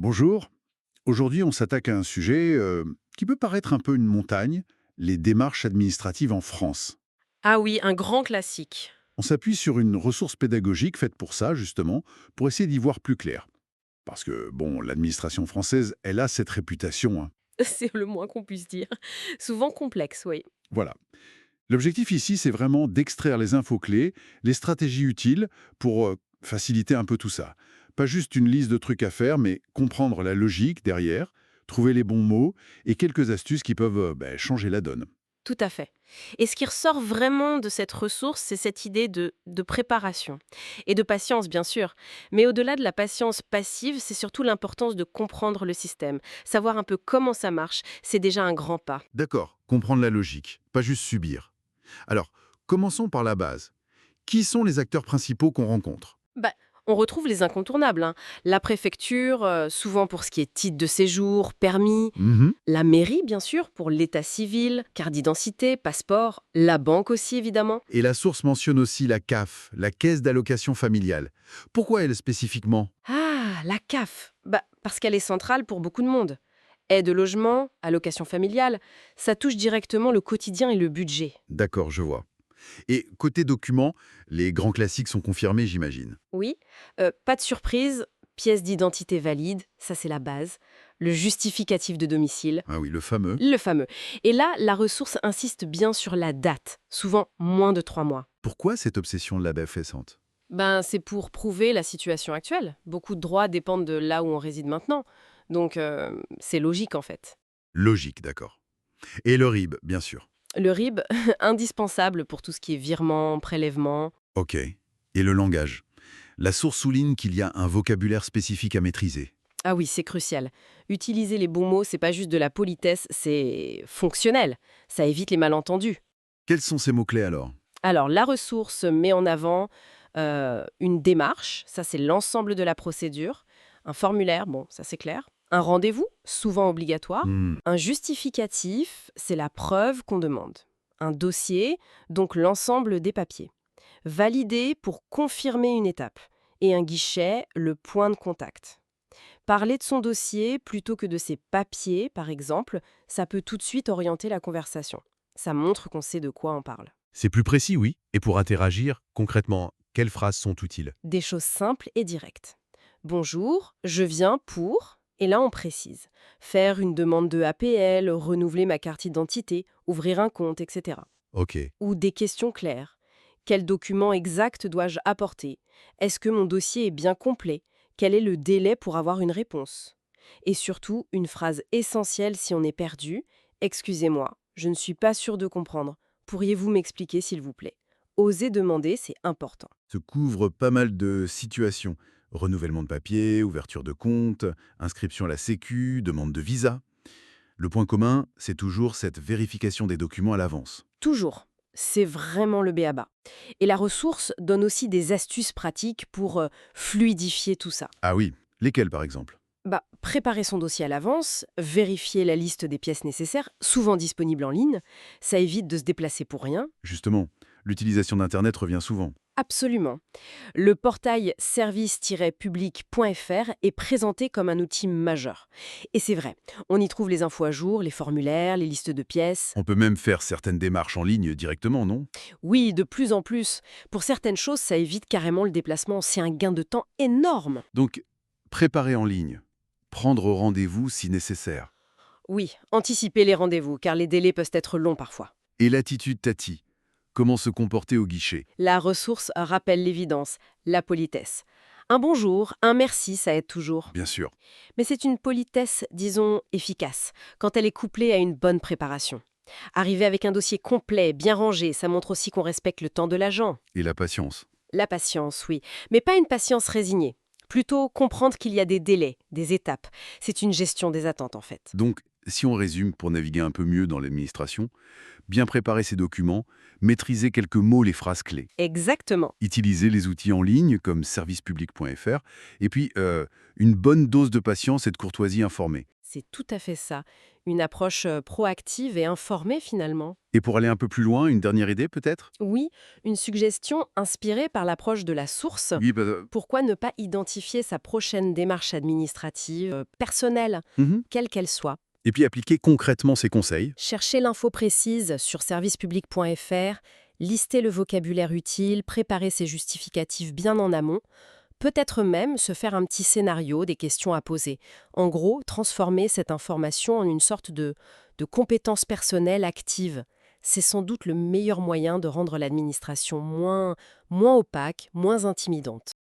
Bonjour. Aujourd'hui, on s'attaque à un sujet qui peut paraître un peu une montagne, les démarches administratives en France. Ah oui, un grand classique. On s'appuie sur une ressource pédagogique faite pour ça, justement, pour essayer d'y voir plus clair. Parce que, bon, l'administration française, elle a cette réputation, hein. C'est le moins qu'on puisse dire. Souvent complexe, oui. Voilà. L'objectif ici, c'est vraiment d'extraire les infos clés, les stratégies utiles pour faciliter un peu tout ça. Pas juste une liste de trucs à faire, mais comprendre la logique derrière, trouver les bons mots et quelques astuces qui peuvent changer la donne. Tout à fait. Et ce qui ressort vraiment de cette ressource, c'est cette idée de préparation. Et de patience, bien sûr. Mais au-delà de la patience passive, c'est surtout l'importance de comprendre le système. Savoir un peu comment ça marche, c'est déjà un grand pas. D'accord, comprendre la logique, pas juste subir. Alors, commençons par la base. Qui sont les acteurs principaux qu'on rencontre? Bah, on retrouve les incontournables, hein. La préfecture, souvent pour ce qui est titre de séjour, permis. Mhm. La mairie, bien sûr, pour l'état civil, carte d'identité, passeport. La banque aussi, évidemment. Et la source mentionne aussi la CAF, la Caisse d'allocation familiale. Pourquoi elle spécifiquement? Ah, la CAF. Bah, parce qu'elle est centrale pour beaucoup de monde. Aide au logement, allocation familiale, ça touche directement le quotidien et le budget. D'accord, je vois. Et côté documents, les grands classiques sont confirmés, j'imagine. Oui, pas de surprise, pièce d'identité valide, ça c'est la base. Le justificatif de domicile, Ah oui, le fameux. le fameux. Et là, la ressource insiste bien sur la date, souvent moins de 3 mois. Pourquoi cette obsession de la baie fessante? Ben, c'est pour prouver la situation actuelle. Beaucoup de droits dépendent de là où on réside maintenant. Donc, c'est logique en fait. Logique, d'accord. Et le RIB, bien sûr. Le RIB, indispensable pour tout ce qui est virement, prélèvement. Ok. Et le langage. La source souligne qu'il y a un vocabulaire spécifique à maîtriser. Ah oui, c'est crucial. Utiliser les bons mots, c'est pas juste de la politesse, c'est fonctionnel. Ça évite les malentendus. Quels sont ces mots-clés alors? Alors, la ressource met en avant une démarche, ça c'est l'ensemble de la procédure. Un formulaire, bon, ça c'est clair. Un rendez-vous, souvent obligatoire. Hmm. Un justificatif, c'est la preuve qu'on demande. Un dossier, donc l'ensemble des papiers. Valider pour confirmer une étape. Et un guichet, le point de contact. Parler de son dossier plutôt que de ses papiers, par exemple, ça peut tout de suite orienter la conversation. Ça montre qu'on sait de quoi on parle. C'est plus précis, oui. Et pour interagir, concrètement, quelles phrases sont utiles? Des choses simples et directes. Bonjour, je viens pour... Et là, on précise. Faire une demande de APL, renouveler ma carte d'identité, ouvrir un compte, etc. Ok. Ou des questions claires. Quel document exact dois-je apporter? Est-ce que mon dossier est bien complet? Quel est le délai pour avoir une réponse? Et surtout, une phrase essentielle si on est perdu. Excusez-moi, je ne suis pas sûre de comprendre. Pourriez-vous m'expliquer s'il vous plaît? Oser demander, c'est important. Se couvre pas mal de situations. Renouvellement de papier, ouverture de compte, inscription à la Sécu, demande de visa. Le point commun, c'est toujours cette vérification des documents à l'avance. Toujours. C'est vraiment le b.a.-ba. Et la ressource donne aussi des astuces pratiques pour fluidifier tout ça. Ah oui, lesquels par exemple? Bah, préparer son dossier à l'avance, vérifier la liste des pièces nécessaires, souvent disponibles en ligne, ça évite de se déplacer pour rien. Justement, l'utilisation d'Internet revient souvent. Absolument. Le portail service-public.fr est présenté comme un outil majeur. Et c'est vrai, on y trouve les infos à jour, les formulaires, les listes de pièces. On peut même faire certaines démarches en ligne directement, non? Oui, de plus en plus. Pour certaines choses, ça évite carrément le déplacement. C'est un gain de temps énorme. Donc, préparer en ligne, prendre rendez-vous si nécessaire. Oui, anticiper les rendez-vous, car les délais peuvent être longs parfois. Et l'attitude Tati, comment se comporter au guichet? La ressource rappelle l'évidence, la politesse. Un bonjour, un merci, ça aide toujours. Bien sûr. Mais c'est une politesse, disons, efficace, quand elle est couplée à une bonne préparation. Arriver avec un dossier complet, bien rangé, ça montre aussi qu'on respecte le temps de l'agent. Et la patience. La patience, oui, mais pas une patience résignée. Plutôt comprendre qu'il y a des délais, des étapes. C'est une gestion des attentes, en fait. Donc, si on résume pour naviguer un peu mieux dans l'administration, bien préparer ses documents, maîtriser quelques mots, les phrases clés, Exactement. utiliser les outils en ligne comme servicepublic.fr, et puis une bonne dose de patience et de courtoisie informée. C'est tout à fait ça. Une approche proactive et informée finalement. Et pour aller un peu plus loin, une dernière idée peut-être? Oui, une suggestion inspirée par l'approche de la source. Oui, Pourquoi ne pas identifier sa prochaine démarche administrative personnelle, mhm. quelle qu'elle soit? Et puis appliquer concrètement ces conseils. Cherchez l'info précise sur servicepublic.fr, lister le vocabulaire utile, préparer ses justificatifs bien en amont, peut-être même se faire un petit scénario des questions à poser. En gros, transformer cette information en une sorte de compétence personnelle active. C'est sans doute le meilleur moyen de rendre l'administration moins opaque, moins intimidante.